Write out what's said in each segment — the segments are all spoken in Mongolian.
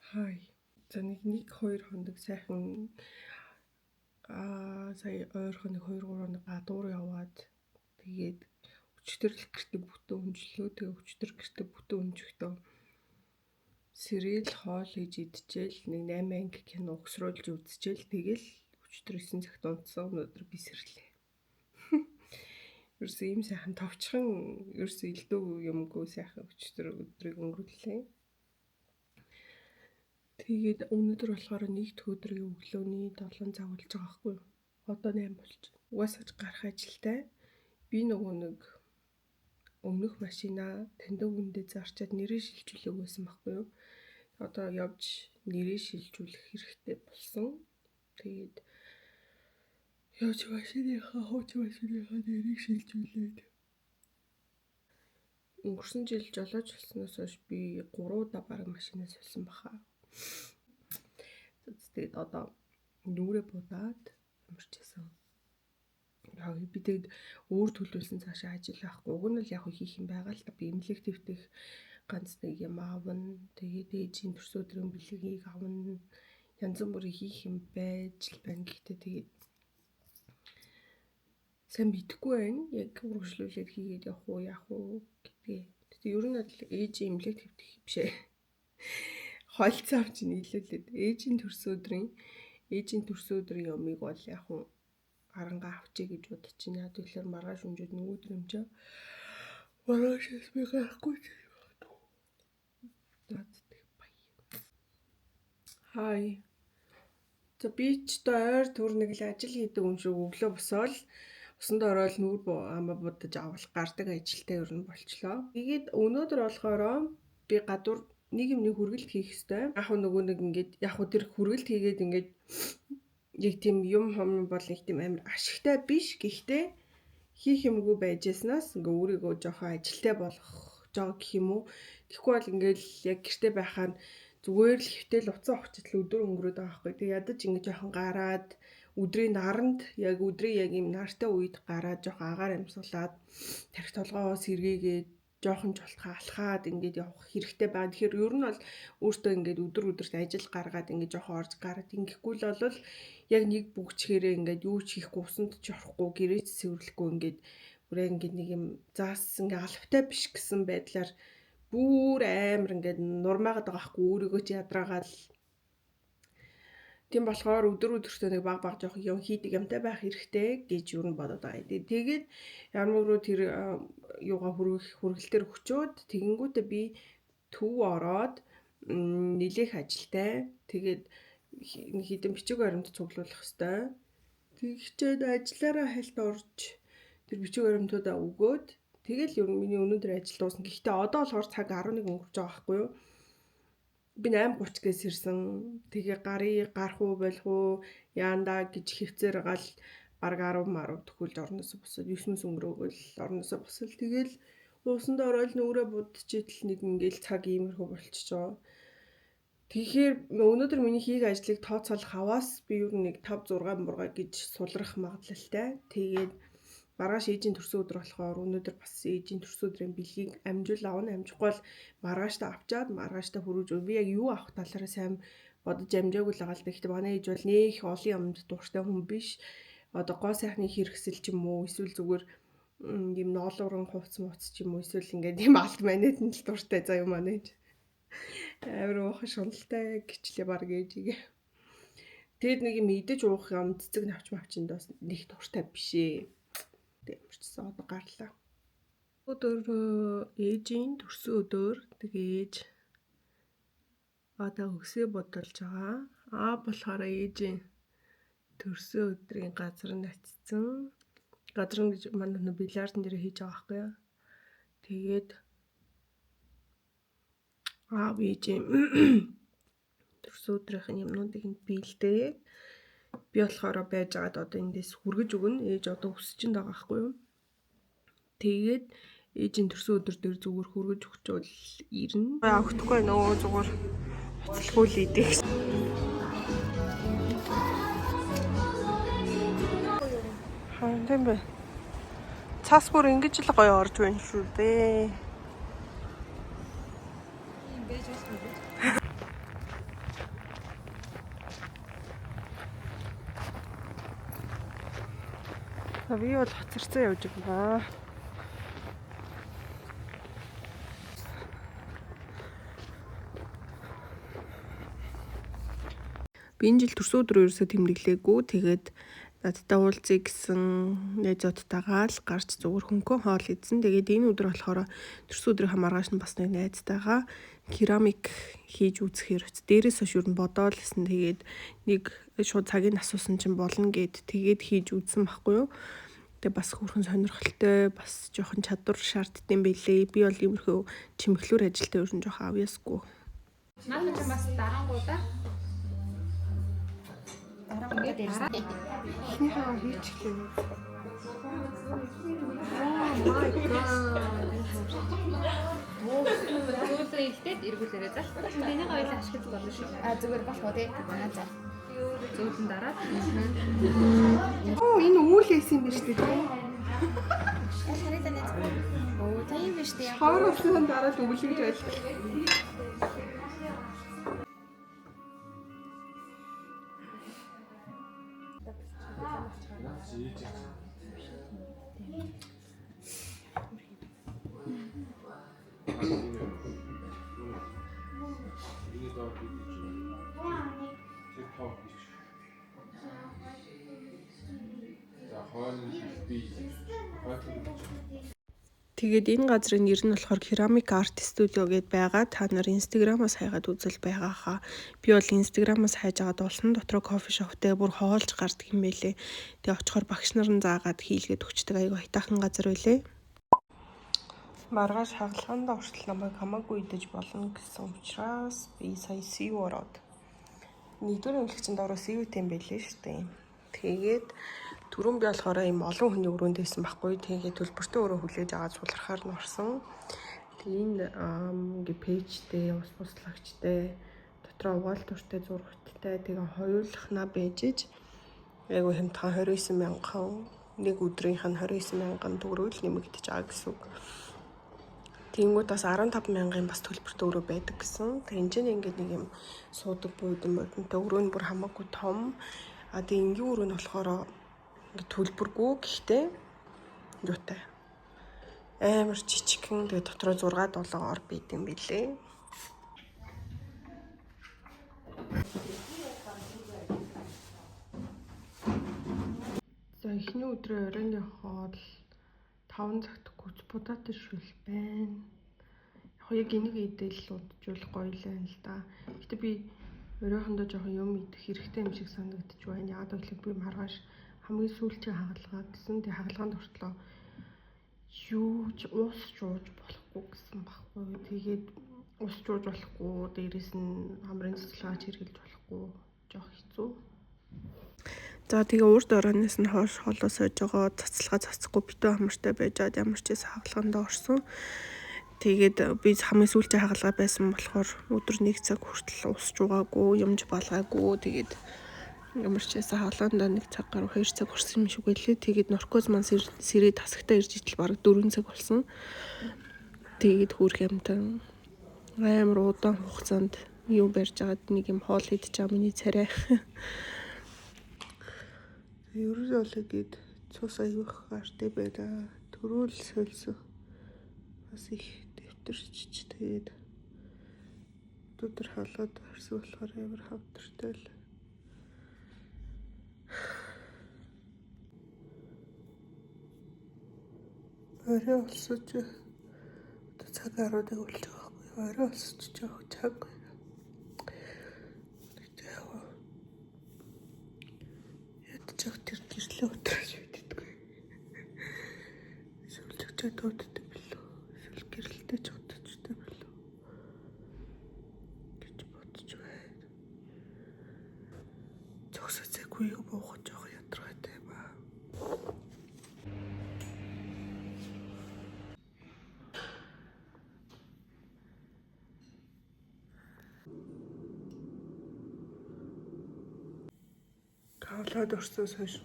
Хай. За нэг 2 хоног сайхан сая ойрхон 2-3 хоног гадуур яваад тэгээд өчтөр гэртээ бүтэн өнжлөө. Тэгээ өчтөр гэртээ бүтэн өнжихдээ сэрэл хоол хийж идчихэл нэг 8 анги кино угсруулж үзчихэл тэгэл өчтөр 9 цагт унтсан. Өнөөдөр би сэрлээ. Ерөөсөө ийм сайхан товчхон ерөөсөө илдүү юмгүй сайхан өчтөр өдрийг өнгөрүүллээ. Тэгээд өнөөдөр болохоор нэгд өдрийн өглөөний 7 цаг болж байгаа байхгүй юу? Одоо 8 болж. Угаасаа гарах ажилтай. Би нөгөө нэг өмнөх машина таньдаг үндэ зарчаад нэрээ шилжүүлэх байсан байхгүй юу? Одоо явж нэрээ шилжүүлэх хэрэгтэй болсон. Тэгээд явж хууч машиныхаа нэрийг шилжүүлээд. Өнгөрсөн жил жолооч болсноос хойш би 3 удаа бараг машинаас солисон баха. Тэгээд одоо нүрээ будаад ямарчсан. Яг би тэгээд өөр төлөвлөсөн цаашаа ажил байхгүй. Уг нь л яг хийх юм байгаа л да. Би эмнэлэг твтэх ганц нэг юм аавна. Тэгээд ээжийн төрс өдрийн бэлгийг авна. Янз бүрийн хийх юм байж л байна. Гэхдээ тэгээд сайн мэдэхгүй байна. Яг үргэлжлүүлээд хийгээд явах уу, яах уу гэдгээ. Тэгээд ер нь л ээжийн эмнэлэг твтэх биш ээ. Хойлцоо авч нийлүүлээд ээжийн төрс өдрийн юмыг бол яг хуу арангаа авчиг гэж бодож байна. Яг тэгэхээр маргааш өнжөөд нөгөөдөр юм чаа. Маргаашаас би гарахгүй ч юм байна. Хай. За би ч ойр төр нэг л ажил хийдэг юм шиг өглөө босоод усанд ороод нүүр амаа будаж авах гардаг ажилтай ер нь болчлоо. Тэгээд өнөөдөр болохоор би гадуур нэг юмны хүргэлт хийх ёстой. Яг нөгөө нэг ингээд яг тэр хүргэлт хийгээд ингээд яг тийм юм бол их тийм амар ашигтай биш. Гэхдээ хийх юмгүй байжснаас ингээ өөрийгөө жоохон ажилтай болгох жоо гэх юм уу. Тэгэхгүй бол ингээд яг гэртээ байхаар зүгээр л хөвтэй уцаа очтол өдөр өнгөрөөд байгаа байхгүй. Тэг ядаж ингээ жоохон гараад өдрийн наранд яг өдрийн яг юм нартай үед гараад жоохон агаар амьсгалаад тарих толгоогоо сэргээгээд жоохон жолтхоо алхаад ингээд явах хэрэгтэй байна. Тэгэхээр ер нь бол өөртөө ингээд өдөрт ажил гаргаад ингээд жоохон орж гараад ингэхгүй л бол яг нэг бүгчгээрээ ингээд юу ч хийхгүй усанд ч орохгүй гэрээч цэвэрлэхгүй ингээд бүрээ ингээд нэг юм заас ингээд алфтай биш гэсэн байдлаар бүр амар ингээд нурмаагаад байгаа хгүй өөрийгөө ч ядраагаал. Тийм болохоор өдөртөө нэг баг жоох юм хийдэг юмтай байх хэрэгтэй гэж юу н бодоод байгаа. Тэгээд ямар руу тэр юугаа хүргэлтээр өчөөд тэгэнгүүтээ би төв ороод нилээх ажилтай. Тэгээд хэдэн бичиг баримт цуглуулах хэвээр. Тэгчээд ажиллаараа хальт орж тэр бичиг баримтуудаа өгөөд тэгэл ер нь миний өнөөдөр ажил дуусна. Гэхдээ одоо болохоор цаг 11 өнгөрч байгаа байхгүй юу? Би 8:30-гээс ирсэн. Тэгээ гарах уу болох уу яандаа гэж хөвцөр гал бараг 10 төгөлж орноосоо босоод 9-өөс өнгөрөөгөл орноосоо босол тэгэл уусанд ороод нүрээ будчихэл нэг ингээл цаг иймэрхүү болчихж байгаа. Тэгэхээр өнөөдөр миний хийх ажлыг тооцоолох хаваас би ер нь нэг 5-6 мургаа гэж сулрах магадлалтай. Тэгээд маргааш ээжийн төрсөн өдөр болохоор өнөөдөр бас ээжийн төрсөн өдрийн бэлгийг амжуул авна. Амжихгүй бол маргааштай авчаад маргааштай хүргэж би яг юу авах талаараа сайн бодож амжаагүй л байгаа л да. Гэхдээ манай ээж бол нэх олон юмд дуртай хүн биш. Одоо гоо сайхны хэрэгсэл ч юм уу эсвэл зүгээр юм ноолуурын хувц муц ч юм уу эсвэл ингээд юм алт манайд нь л дуртай заа юм манай ээж. Амар уух шуналтай гिचлээ баг ээжигээ. Тэгэд нэг юм идэж уух юм цэцэг навч мавчинд бас нэг дуртай биш ээ. Ямарчсан одоо гарлаа. Өдөр ээжийн төрсөн өдөр тэгээд одоо өсөө бодолж байгаа. Болохоор ээжийн төрсөн өдрийн газар нь очсон. Газар нь гэж манай бильярдын дээр хийж байгаа байхгүй юу. Тэгээд ээжийн төрсөн өдрийн юмнуудыг биелдээ. Би болохоор байж байгаад одоо эндээс хүргэж өгнө. Ээж одоо өсөж байгаа байхгүй юу. Тэгээд ээжийн төрсөн өдөр дээр зүгээр хүргэж өгчөөл ирнэ. Өгөхгүй нөө зүгээр хоцлгүй л идэх. Тийм бай. Цаас бүр ингэж л гоё орж байна шүү дээ. За би бол хоцорсон явж байна. Би энэ жил төрсөн өдрөө ерөөсөө тэмдэглээгүй. Тэгээд надтай уулзъя гэсэн найзуудтайгаа л гарч зүгээр хөнхөө хоол идсэн. Тэгээд энэ өдөр болохоор төрсөн өдрийнхөө маргааш нь бас нэг найзтайгаа керамик хийж үзэхээр дээрээс хойш юу н бодоол гэсэн. Тэгээд нэг шууд цагийг асуусан чинь болно гэд тэгээд хийж үзсэн байхгүй юу. Тэгээ бас хүүхэн сонирхолтой, бас жоохон чадвар шаардсан байлээ. Би бол иймэрхүү чимэглүүр ажилтаа ер нь жоохон авьяасгүй. Наад чинь бас дарангуудаа Ихнийхээ хийчихлээ. Өөсөө ихтэй эргүүлээрэй за. Тэнийг хоёул ашиглаж болно шүү. Зүгээр болох уу тий. За. Зөөлөн дараад. Энэ үйл хийсэн юм биш үү? Харин танай. Оо тийм биш тий. Хоор усны дараа л өвлөж байлаа. Тэгээд энэ газрын нэр нь болохоор Ceramic Art Studio гэдээ байгаа. Та нар Instagram-аас хайгаад үзэл байгаа хаа. Би бол Instagram-аас хайж агаад улсан дотроо кофе шоптэй бүр хоолж гардаг юм байлээ. Тэгээ очихоор багш нар нь заагаад хийлгээд өгчдөг айгүй хайтаахан газар байлээ. Маргааш хагалгаанд оршил намайг хамаагүй идэж болно гэсэн учраас би сая сив ороод. Нэгдүгээр эмнэлэгчэнд ороо сивтэй юм байлээ шүү дээ. Тэгээд түрүүн би болохоор ийм олон хүний өрөөнд байсан байхгүй. Тэгээд төлбөртөө өөрөө хүлээж аваад суулгахаар нь орсон. Тэгээд энэ ингээ пэйжтэй, ус буслагчтай, дотроо угаалтуртай, зургаттай тэгээ хоёулахна бэжж айгу хэмтхан 29 мянган нэг өдрийнх нь 29 мянган төгрөгөл нэмэгдэж байгаа гэсэн үг. Тэнгүүд бас 15 мянган бас төлбөртөө өөрөө байдаг гэсэн. Тэгээ энэ нь ингээ нэг юм суудаг буудан модонтой өрөө нь бүр хамаагүй том. Тэгээ энгийн өрөө нь болохоор төлбөргүй гэхдээ юутай амар жижигхэн тэгээ дотроо 6-7 ор бийд юм билээ. За эхний өдрөө оройн хоол 5 цагт гүц будаатай шүл байна. Яг энийг идэл удажуулах гоё л байна л да. Гэтэ би оройхондоо жоохон юм идэх хэрэгтэй юм шиг санагдаж байна. Яагаад гэвэл би маргааш хамгийн сүүлчийн хагалгаа гэсэн. Тэг хагалгаанд хүртлөө юуч ус жууж болохгүй гэсэн баггүй. Тэгээд ус жууж болохгүй, дээрээс нь хамрын цэцлэгаач хэрглэж болохгүй. Жоох хэцүү. За тэгээ урд орооноос нь хойш холоо сойж байгаа цацлага цацхгүй битүү хамартай байжгаад ямар ч хэсэг хагалгаанд орсон. Тэгээд би хамгийн сүүлчийн хагалгаа байсан болохоор өдөр 1 цаг хүртэл ус жуугаагүй, юмж балгаагүй. Тэгээд ямар ч хэсэг хагалгаанд 1 цаг гаруй 2 цаг хүрсэн юм шиг байлээ. Тэгээд наркоз маань сэрээ тасагтаа ирж ижил бараг 4 цаг болсон. Тэгээд хөөх юмтай амар удаан хугацаанд юу барьж агаад нэг юм хоол идэж байгаа миний царай. Ерөөсөө гээд цус аюух гартай байна. Төрүүл сольсон. Бас их дэвтэрч тэгээд өдөр халаад орсон болохоор амар хавтартай л. Орой олсож цаг 10-ыг үлж байгаа байхгүй. Орой олсож жоох цаг. Ядчих тэр гэрлээ өдрөөж үддэггүй. Сүлжигчээ дууддаг билүү. Эсвэл гэрэлтэй ч удаждаг билүү. Гэж бодож байна. Зогсоцоогүй юу боохож жоох ядаргаатай ба. Хаалаад орсоос хойш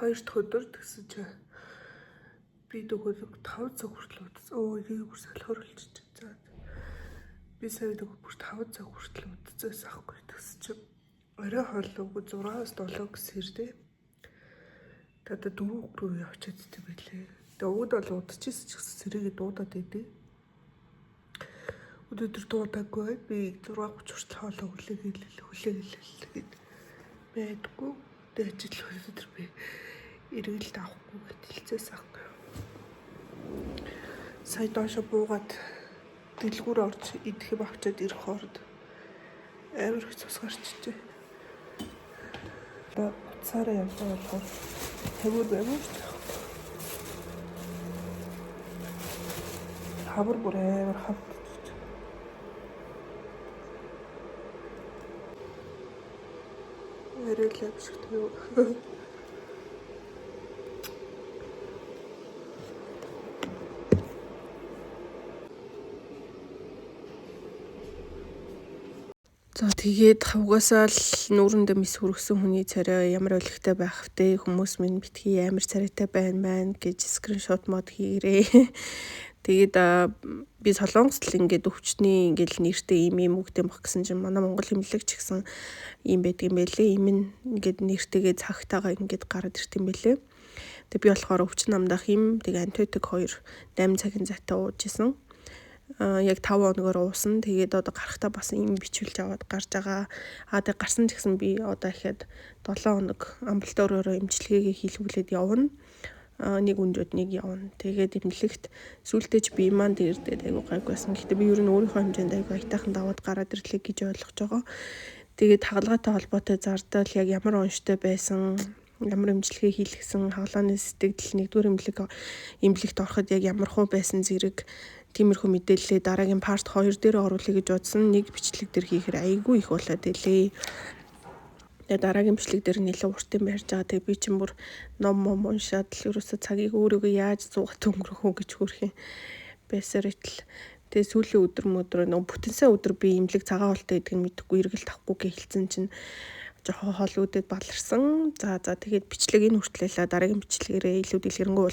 2 дахь өдөр тэгсэж би дөгөөлөг 5 цаг хүртэл удсан. Энийг бүр салхиор болчих. За. Би сая дөгөө бүр 5 цаг хүртэл удцаас ахгүй тэгсэж орой хооллог 6-7 гэсэр дээ. Тата 4 рүү явчихад тийм байлээ. Тэгээ өвд бол удчихсан ч гэсэн сэрээгээ дуудаад байдیں۔ Өдөр дуудаагүй байд би 6:30 хүртэл хоолоо хүлээгээл байдгүй. Тэгээ ажил өдөр би эргэлт авахгүй гэт хэлцээс ахгүй. Сая доошо буугаад дэлгүүр орж идэхэм авчаад ирэх хооронд амар их цус гарчжээ. Буцаараа явж байгаа болохоор хавар байваа шүү дээ. Хавар бүр амар хавтчих. Эрэлэг шиг төв. За тэгээд хавгасаа л нүүрэндээ мис хүргэсэн хүний царай ямар өлегтэй байх втэ хүмүүс минь битгий амар царайтай байна гэж скриншот мод хийгэрээ. Тэгээд би Солонгост л ингээд өвчтний ингээд нэртэй ийм үгтэй баг гэсэн чинь манай Монгол хэмлэг ч гэсэн ийм байдаг юм байлээ. Ийм ингээд нэртэйгээ цагтаагаа ингээд гараад ирт юм байлээ. Тэгээд би болохоор өвчин намдах юм тэгээд антибиотик 8 цагийн зайтай ууж исэн. Яг 5 хоногор уусан. Тэгээд одоо гарахтаа бас юм бичүүлж аваад гарч байгаа. Тэгээд гарсан ч гэсэн би одоо ихэд 7 хоног амбулаториороо эмчилгээгээ хийлгүүлээд явна. Нэг өнжөөд нэг явна. Тэгээд эмнэлэгт сүүлдээ ч би маань дээрдээд айгу гайгүйсэн. Гэхдээ би ер нь өөрийнхөө хэмжээнд айгу айтайхан даваад гараад ирлээ гэж ойлгож байгаа. Тэгээд хагалгаатай холбоотой зардал яг ямар онцтой байсан, ямар эмчилгээ хийлгэсэн, хагалгааны сэтгэл нэгдүгээр эмнэлэгт ороход яг ямар хөө байсан зэрэг тиймэрхүү мэдээлэлээ дараагийн парт 2 дээр оруулъя гэж бодсон. Нэг бичлэг дээр хийхээр айгүй их болоод илээ. Тэгээ дараагийн бичлэг дээр нэлээд урт юм ярьж байгаа. Тэгээ би чинь бүр ном уншаад л ерөөсө цагийг өөрийгөө яаж зугат өнгөрөх үү гэж хөрх юм байсаар итэл. Тэгээ сүүлийн өдөр бүтэн сая өдөр би имлэг цагаан хоолтой идэх нь мэдэхгүй эргэлт авахгүй гэлцэн чинь жоохон хоол үдэд баларсан. За тэгээд бичлэг энэ хүртлээлээ дараагийн бичлэгээрээ илүү дэлгэрэнгүй